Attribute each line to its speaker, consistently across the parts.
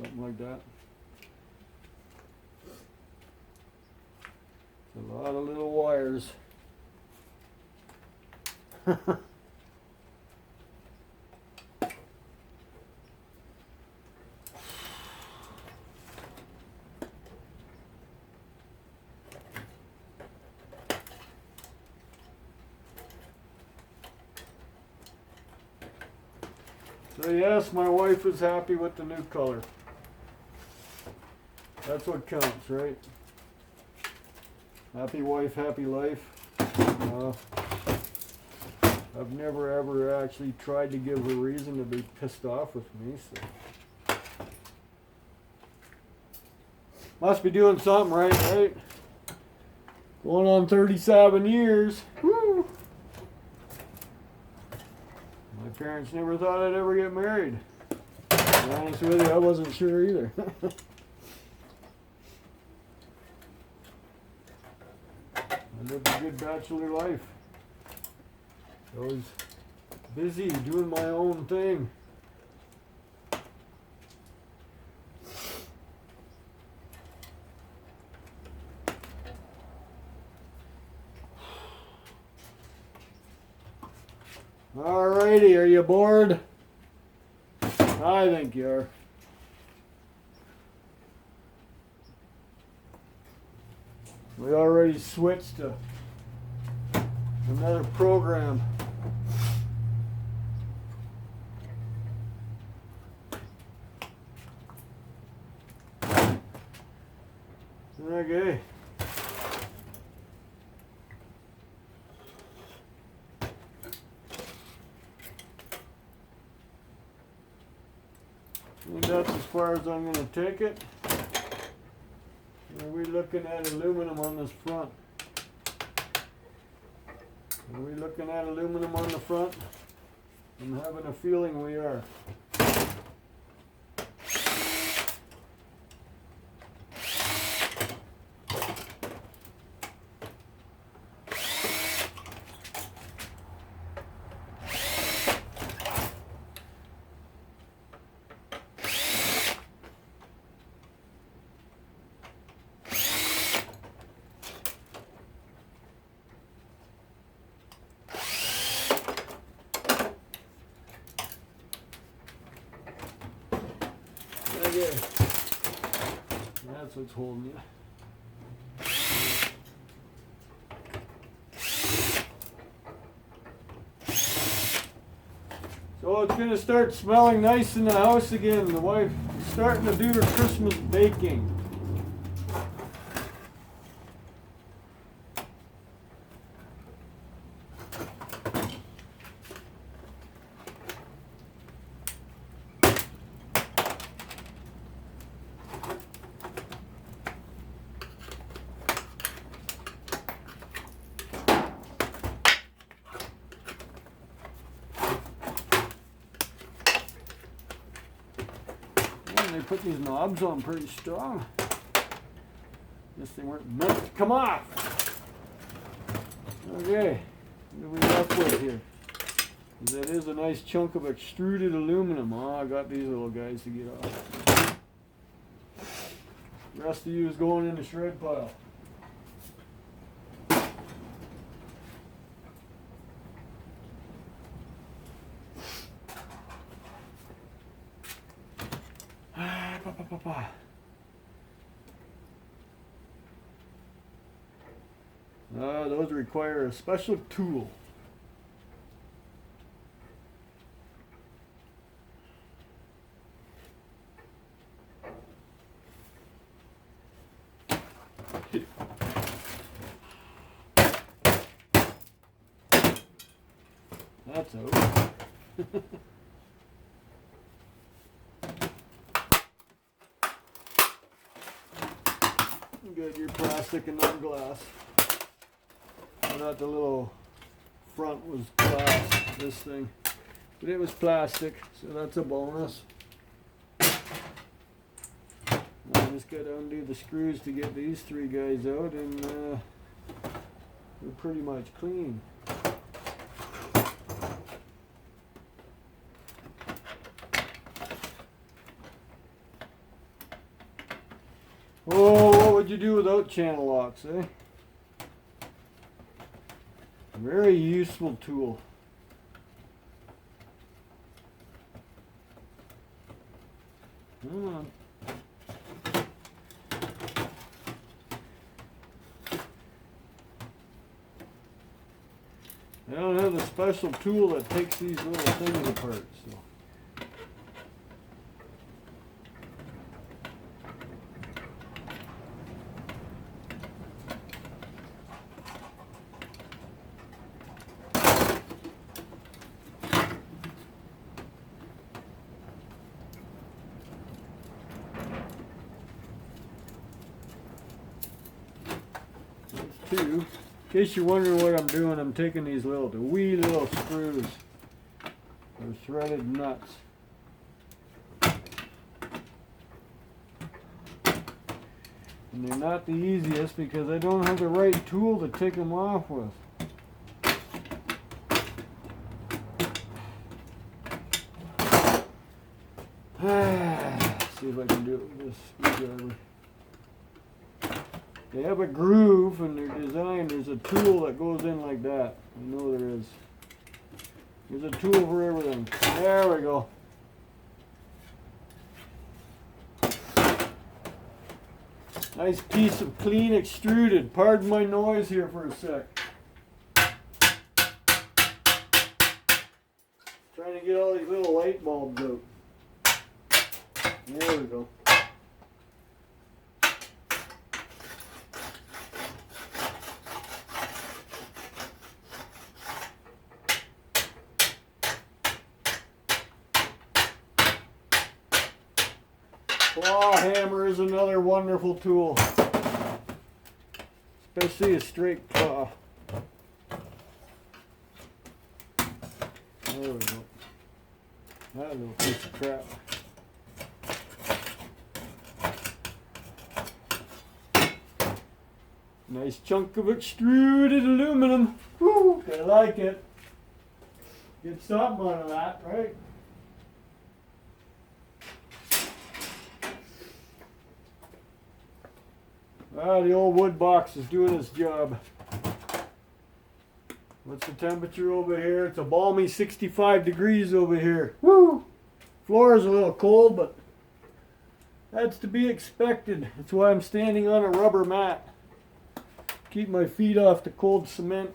Speaker 1: something like that. It's a lot of little wires. So yes, my wife is happy with the new color. That's what counts, right? Happy wife, happy life. I've never ever actually tried to give her reason to be pissed off with me, so. Must be doing something right? Going on 37 years. Woo! My parents never thought I'd ever get married. To be honest with you, I wasn't sure either. I lived a good bachelor life. I was busy doing my own thing. Alrighty, are you bored? I think you are. We already switched to another program. Okay. And that's as far as I'm going to take it. Are we looking at aluminum on this front? Are we looking at aluminum on the front? I'm having a feeling we are. Okay. That's what's holding you. So it's going to start smelling nice in the house again. The wife is starting to do her Christmas baking. They put these knobs on pretty strong. Guess they weren't meant to come off. Okay, what are we left with here? That is a nice chunk of extruded aluminum. Oh, I got these little guys to get off. The rest of you is going in the shred pile. Those require a special tool. That's out. Good, your plastic and not glass. I thought the little front was glass, this thing, but it was plastic, so that's a bonus. I just got to undo the screws to get these three guys out, and we're pretty much clean. Oh, what would you do without channel locks, eh? Very useful tool. Come on. I don't have the special tool that takes these little things apart, so. There's two. In case you're wondering what I'm doing, I'm taking these the wee little screws. They're threaded nuts. And they're not the easiest because I don't have the right tool to take them off with. See if I can do it with this screwdriver. They have a groove in their design. There's a tool that goes in like that. I know there is. There's a tool for everything. There we go. Nice piece of clean extruded. Pardon my noise here for a sec. Trying to get all these little light bulbs out. There we go. Claw hammer is another wonderful tool, especially a straight claw. There we go. That little piece of crap. Nice chunk of extruded aluminum. Woo! I like it. Get something out of that, right? Ah, the old wood box is doing its job. What's the temperature over here? It's a balmy 65 degrees over here. Woo! Floor is a little cold, but that's to be expected. That's why I'm standing on a rubber mat. Keep my feet off the cold cement.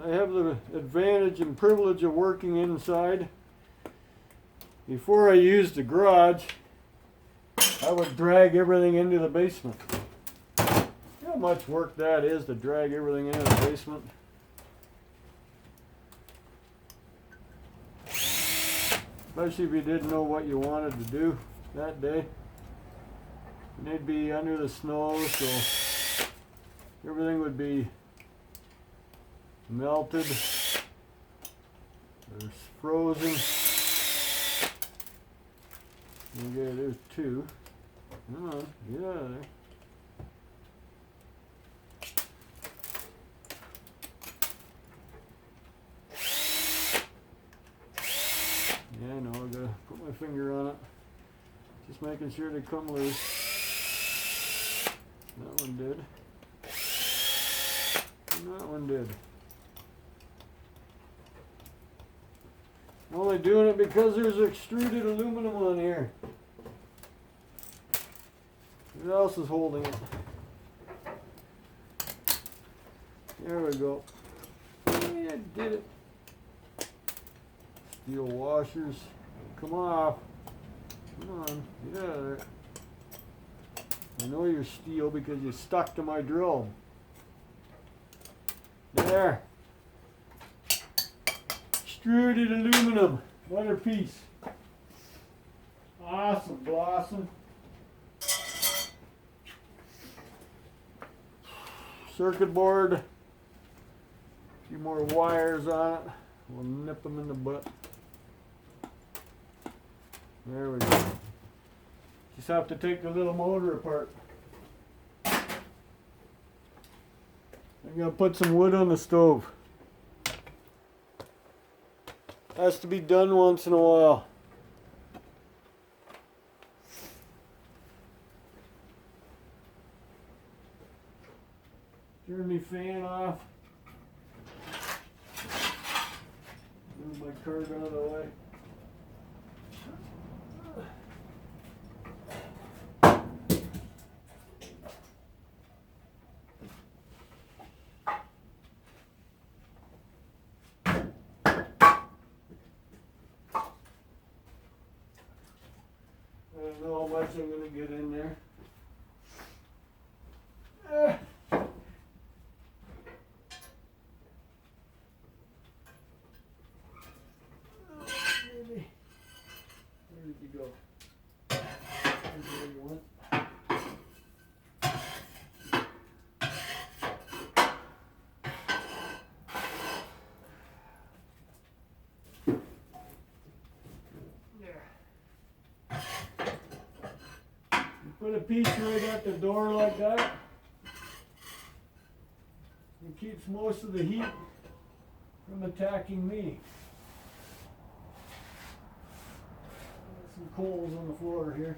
Speaker 1: I have the advantage and privilege of working inside. Before I used the garage, I would drag everything into the basement. You know how much work that is to drag everything into the basement? Especially if you didn't know what you wanted to do that day. And they'd be under the snow, so everything would be melted or frozen. Okay, there's two. Come on, get out of there. Yeah, I know, I gotta put my finger on it. Just making sure they come loose. That one did. And that one did. I'm only doing it because there's extruded aluminum on here. What else is holding it? There we go. Yeah, I did it. Steel washers. Come off. Come on. Get out of there. I know you're steel because you stuck to my drill. There. Extruded aluminum. Another piece. Awesome, Blossom. Circuit board. A few more wires on it. We'll nip them in the butt. There we go. Just have to take the little motor apart. I'm gonna put some wood on the stove. Has to be done once in a while. Turn my fan off. Move my cart out of the way. I don't know how much I'm going to get in there. Maybe. Where did you go? There's where you went. Put a piece right at the door like that. It keeps most of the heat from attacking me. Got some coals on the floor here.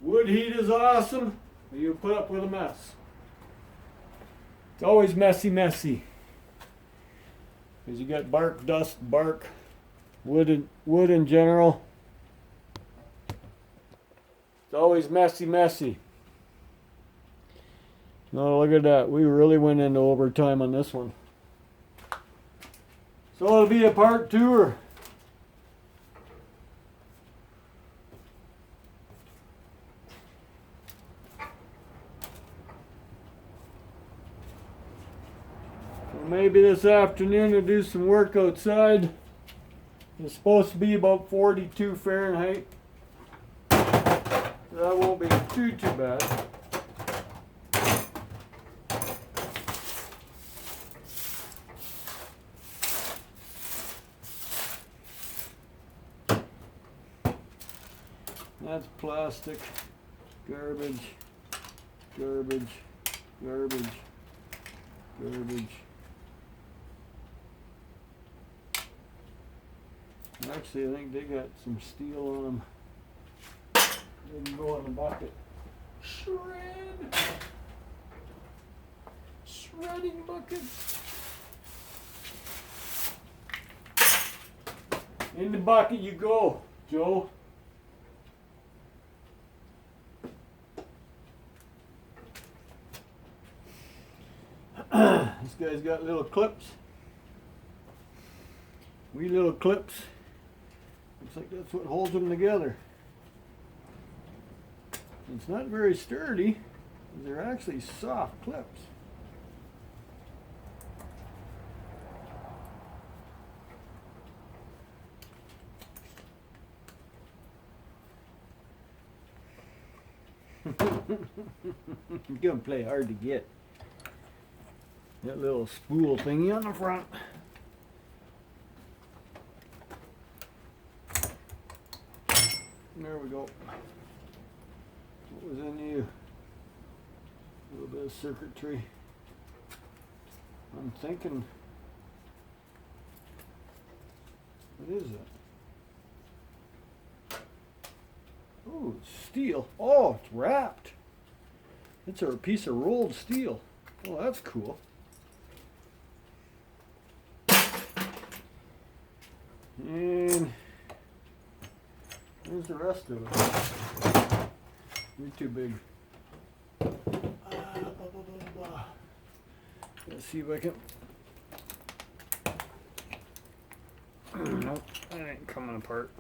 Speaker 1: Wood heat is awesome, but you put up with a mess. It's always messy. Because you got bark, dust, bark, wood in general. It's always messy. No, look at that. We really went into overtime on this one. So it'll be a part 2. Maybe this afternoon we'll do some work outside. It's supposed to be about 42 Fahrenheit. That won't be too bad. That's plastic, garbage. Actually, I think they got some steel on them. They can go in the bucket. Shredding bucket. In the bucket you go, Joe. This guy's got little clips. Wee little clips. Looks like that's what holds them together. It's not very sturdy. They're actually soft clips. You're gonna play hard to get. That little spool thingy on the front. There we go. What was in you? the circuitry. I'm thinking, what is that? Oh, it's steel. Oh, it's wrapped. It's a piece of rolled steel. Oh, that's cool. And where's the rest of it? You're too big. Let's see if I can. Nope, that ain't coming apart.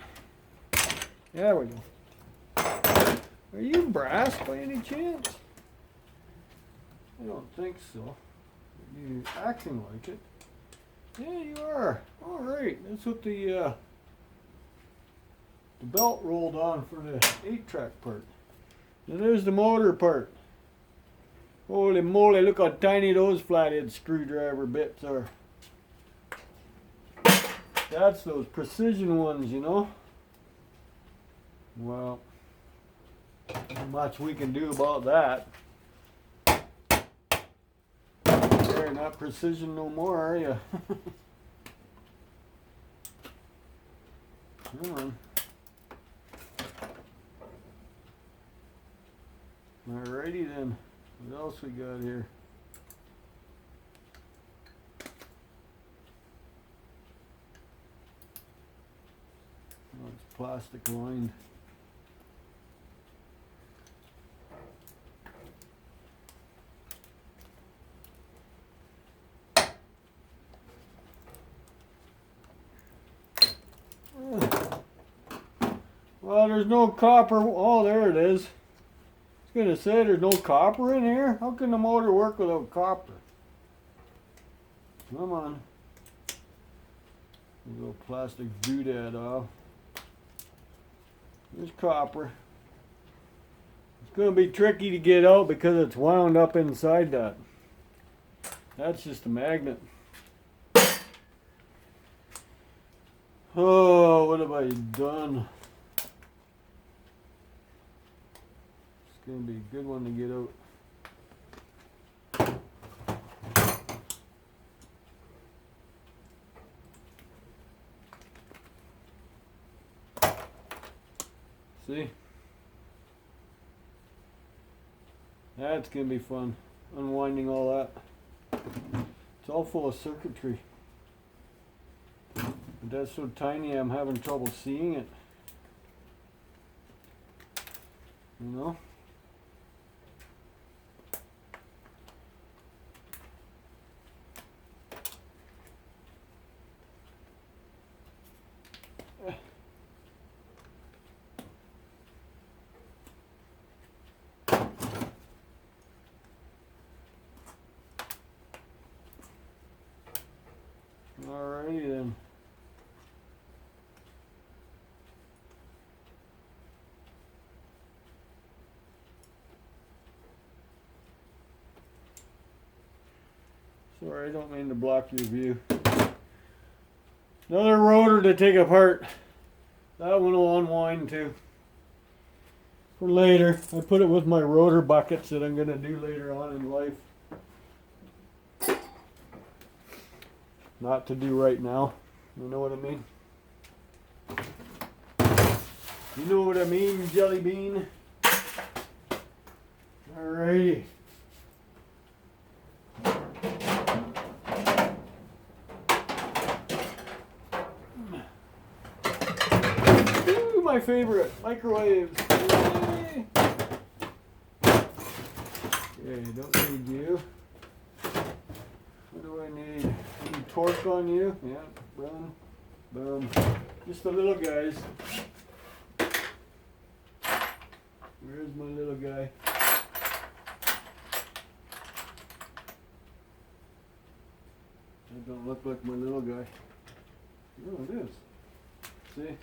Speaker 1: There we go. Are you brass by any chance? I don't think so. You're acting like it. Yeah, you are. All right, that's what the belt rolled on for the 8-track part. Now there's the motor part. Holy moly, look how tiny those flathead screwdriver bits are. That's those precision ones, you know. Well, not much we can do about that. You're not precision no more, are you? Come on. Alrighty then. What else we got here? Oh, it's plastic lined. Well, there's no copper. Oh, there it is. I was gonna say there's no copper in here. How can the motor work without copper? Come on. A little plastic doodad off. There's copper. It's gonna be tricky to get out because it's wound up inside that. That's just a magnet. Oh, what have I done? It's gonna be a good one to get out. See? That's gonna be fun. Unwinding all that. It's all full of circuitry. But that's so tiny I'm having trouble seeing it. You know? Alrighty then. Sorry, I don't mean to block your view. Another rotor to take apart. That one will unwind too. For later. I put it with my rotor buckets that I'm going to do later on in life. Not to do right now. You know what I mean? You know what I mean, Jelly Bean? Alrighty. Ooh, my favorite, microwaves. Yay. Okay, don't need you. What do I need? Any torque on you? Yeah, boom, boom. Just the little guys. Where's my little guy? That don't look like my little guy. Oh, it is. See?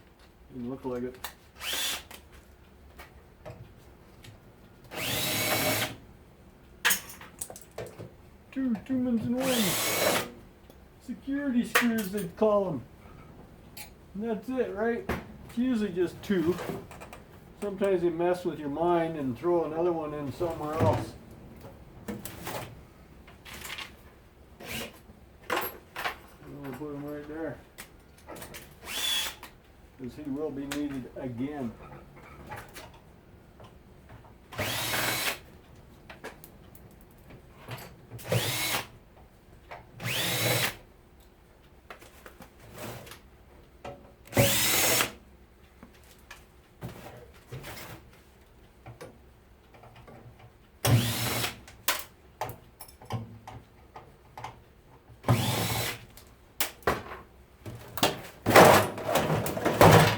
Speaker 1: Doesn't look like it. Two mans in one. Security screws, they'd call them. And that's it, right? It's usually just two. Sometimes they mess with your mind and throw another one in somewhere else. because he will be needed again.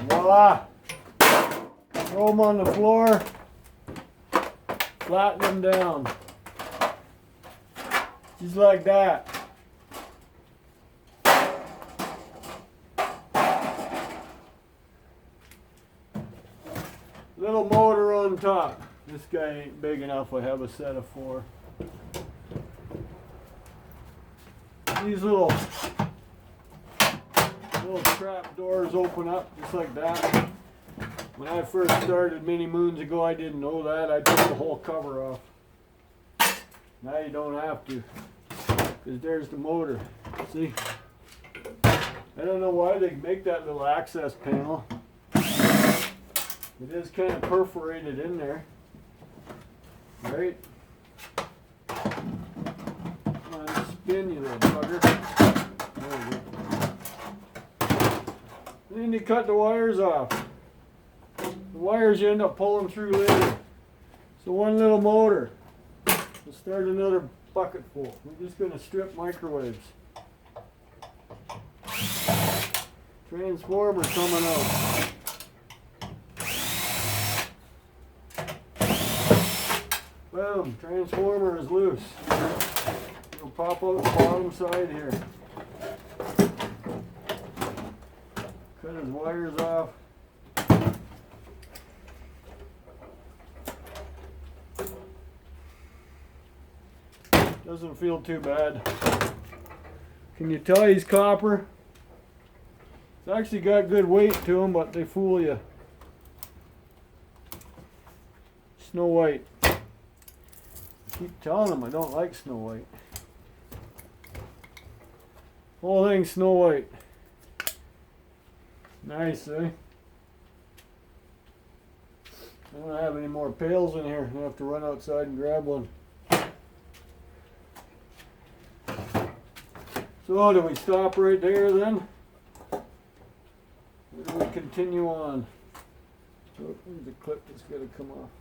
Speaker 1: Voila! Throw them on the floor, flatten them down, just like that. Little motor on top. This guy ain't big enough. I have a set of 4. These little trap doors open up just like that. When I first started many moons ago, I didn't know that. I took the whole cover off. Now you don't have to, because there's the motor. See? I don't know why they make that little access panel. It is kind of perforated in there. Right? Come on, spin, you little bugger. There we go. Then you cut the wires off. The wires you end up pulling through later. So one little motor. We'll start another bucket full. We're just going to strip microwaves. Transformer coming out. Boom, transformer is loose. It'll pop out the bottom side here. Cut his wires off. Doesn't feel too bad. Can you tell he's copper? It's actually got good weight to him, but they fool you. Snow White. I keep telling them I don't like Snow White. Whole thing Snow White. Nice, eh? I don't have any more pails in here. I have to run outside and grab one. So do we stop right there then? Or do we continue on? Oh, there's a clip that's got to come off.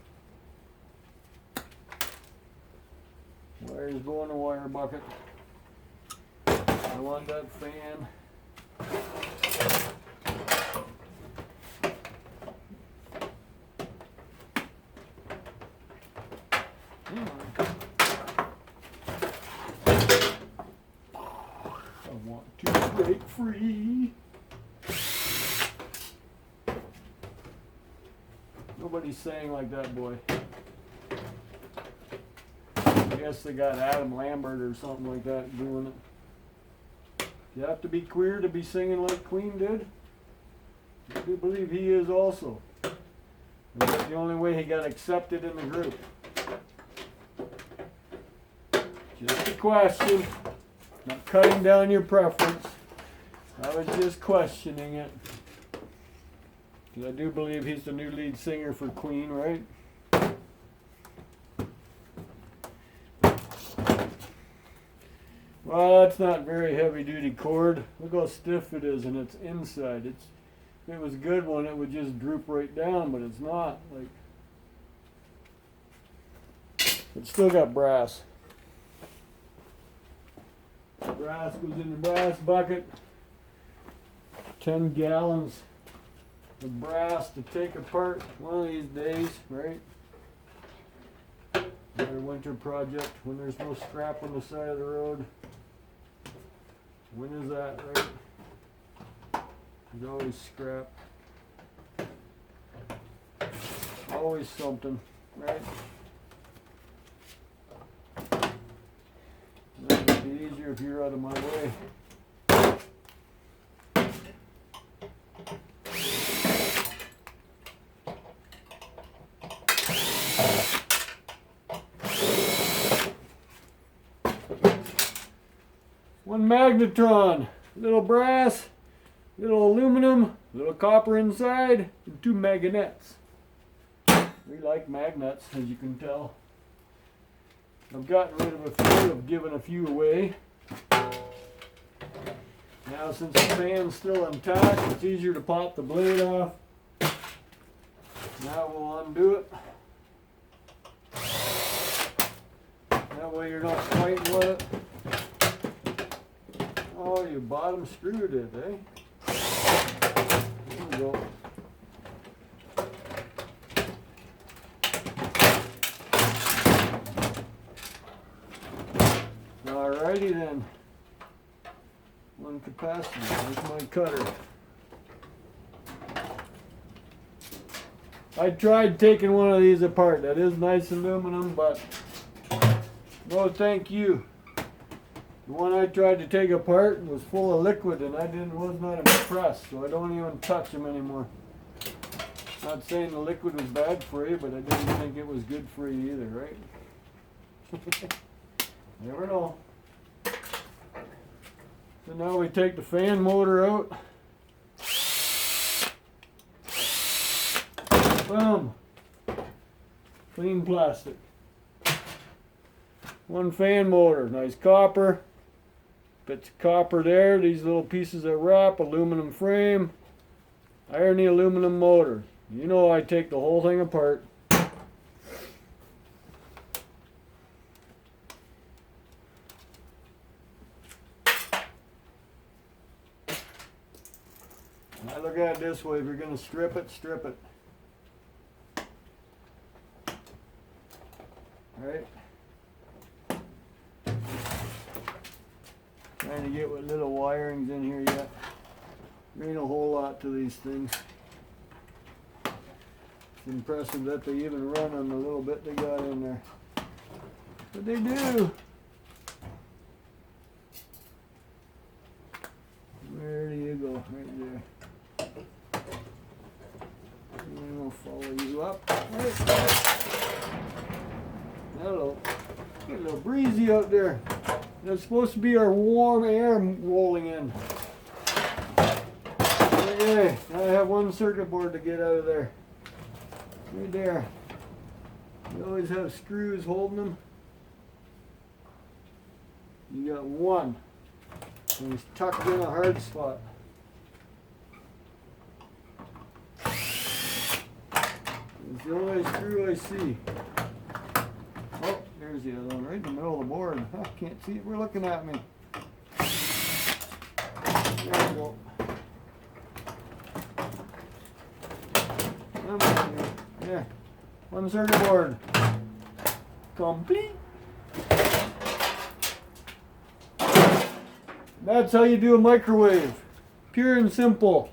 Speaker 1: Wires go in the wire bucket. I want that fan. I want to break free. Nobody's saying like that, boy. I guess they got Adam Lambert or something like that doing it. You have to be queer to be singing like Queen did? I do believe he is also. That's the only way he got accepted in the group. Just a question. Not cutting down your preference. I was just questioning it. Because I do believe he's the new lead singer for Queen, right? Well, that's not very heavy duty cord. Look how stiff it is, and it's inside. If it was a good one, it would just droop right down, but it's not. Like, it's still got brass. Brass goes in the brass bucket. 10 gallons of brass to take apart one of these days, right? Another winter project when there's no scrap on the side of the road. When is that, right? There's always scrap. Always something, right? That would be easier if you're out of my way. One magnetron, little brass, little aluminum, little copper inside, and 2 magnets. We like magnets, as you can tell. I've gotten rid of a few, I've given a few away. Now since the fan's still intact, it's easier to pop the blade off. Now we'll undo it. That way you're not fighting with it. Oh, you bottom screwed it, eh? There we go. Alrighty then. One capacitor. There's my cutter. I tried taking one of these apart. That is nice aluminum, but no thank you. The one I tried to take apart was full of liquid and I was not impressed, so I don't even touch them anymore. Not saying the liquid was bad for you, but I didn't think it was good for you either, right? Never know. So now we take the fan motor out. Boom. Clean plastic. One fan motor, nice copper. Bits of copper there, these little pieces of wrap, aluminum frame, irony aluminum motor. You know I take the whole thing apart. I look at it this way, if you're going to strip it, strip it. Alright. Trying to get with little wirings in here yet. There ain't a whole lot to these things. It's impressive that they even run on the little bit they got in there. But they do. Where do you go? Right there. And we'll follow you up. Right. Hello. Get a little breezy out there. That's supposed to be our warm air rolling in. Okay, I have one circuit board to get out of there. Right there. You always have screws holding them. You got one. And he's tucked in a hard spot. It's the only screw I see. Oh, there's the other one, right in the middle of the board. I can't see it. We're looking at me. There we go. Come on here. There. One circuit board. Complete. That's how you do a microwave. Pure and simple.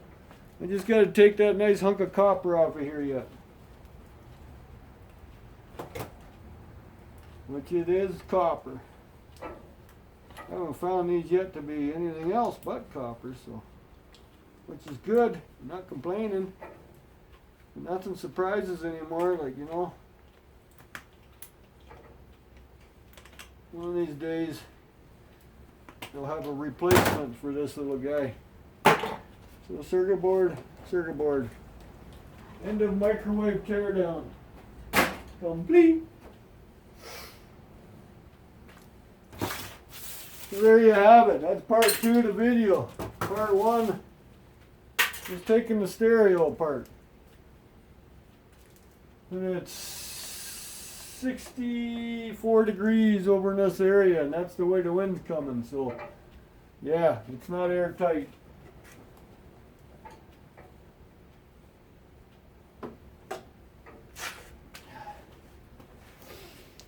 Speaker 1: I just got to take that nice hunk of copper off of here yet. Which it is copper. I haven't found these yet to be anything else but copper, so which is good. I'm not complaining. Nothing surprises anymore, like, you know. One of these days they'll have a replacement for this little guy. So circuit board. End of microwave teardown. Complete. So there you have it. That's part 2 of the video. Part 1 is taking the stereo apart. And it's 64 degrees over in this area, and that's the way the wind's coming. So, yeah, it's not airtight.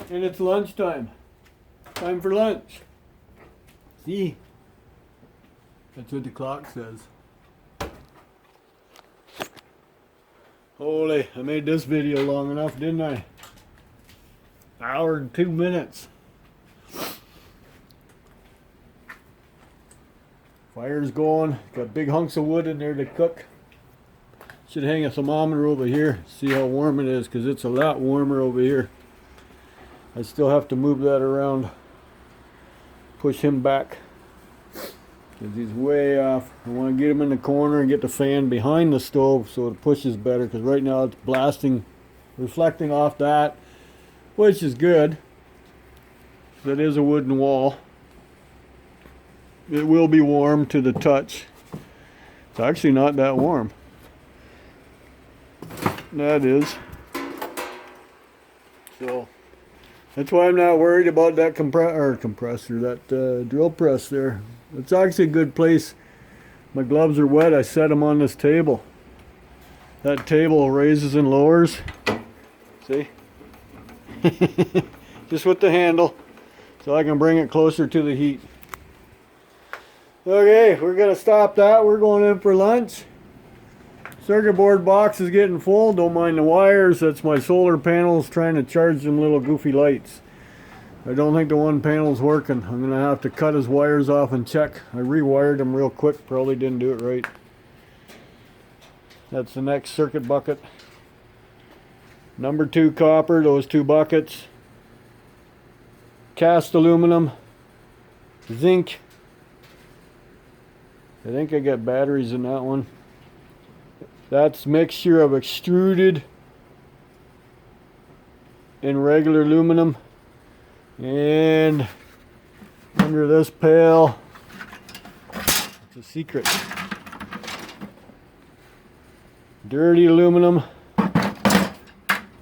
Speaker 1: And it's lunchtime. Time for lunch. See? That's what the clock says. Holy, I made this video long enough, didn't I? Hour and 2 minutes. Fire's going. Got big hunks of wood in there to cook. Should hang a thermometer over here. See how warm it is, because it's a lot warmer over here. I still have to move that around. Push him back. because he's way off. I want to get him in the corner and get the fan behind the stove so it pushes better, because right now it's blasting, reflecting off that, which is good. That is a wooden wall. It will be warm to the touch. It's actually not that warm. That is. So that's why I'm not worried about that compressor, that drill press there. It's actually a good place. My gloves are wet. I set them on this table. That table raises and lowers. See? Just with the handle, so I can bring it closer to the heat. Okay, we're gonna stop that. We're going in for lunch. Circuit board box is getting full. Don't mind the wires. That's my solar panels trying to charge them little goofy lights. I don't think the one panel's working. I'm gonna have to cut his wires off and check. I rewired them real quick. Probably didn't do it right. That's the next circuit bucket. Number 2 copper, those 2 buckets. Cast aluminum. Zinc. I think I got batteries in that one. That's mixture of extruded and regular aluminum. And under this pail, it's a secret. Dirty aluminum,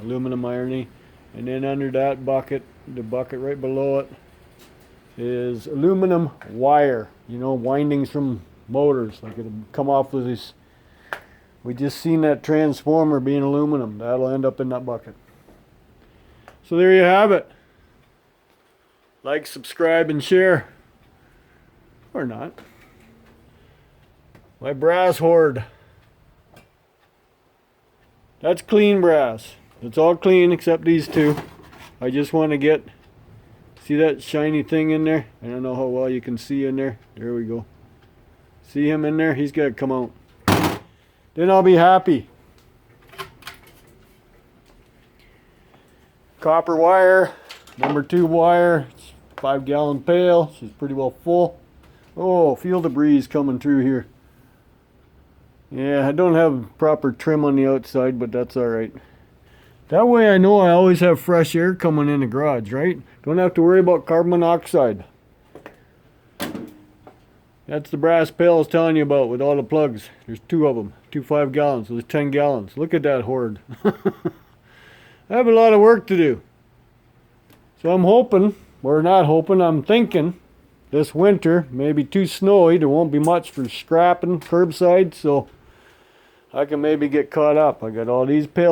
Speaker 1: aluminum irony. And then under that bucket, the bucket right below it, is aluminum wire. You know, windings from motors, like it'll come off with this. We just seen that transformer being aluminum. That'll end up in that bucket. So there you have it. Like, subscribe, and share. Or not. My brass hoard. That's clean brass. It's all clean except these 2. I just want to get, see that shiny thing in there? I don't know how well you can see in there. There we go. See him in there? He's got to come out. Then I'll be happy. Copper wire, number 2 wire. It's 5-gallon pail. She's pretty well full. Oh, feel the breeze coming through here. Yeah, I don't have proper trim on the outside, but that's alright. That way I know I always have fresh air coming in the garage, right? Don't have to worry about carbon monoxide. That's the brass pail I was telling you about with all the plugs. There's 2 of them. 2 5-gallons, so there's 10 gallons. Look at that hoard. I have a lot of work to do. So I'm hoping, or not hoping, I'm thinking this winter, maybe too snowy, there won't be much for scrapping curbside, so I can maybe get caught up. I got all these pails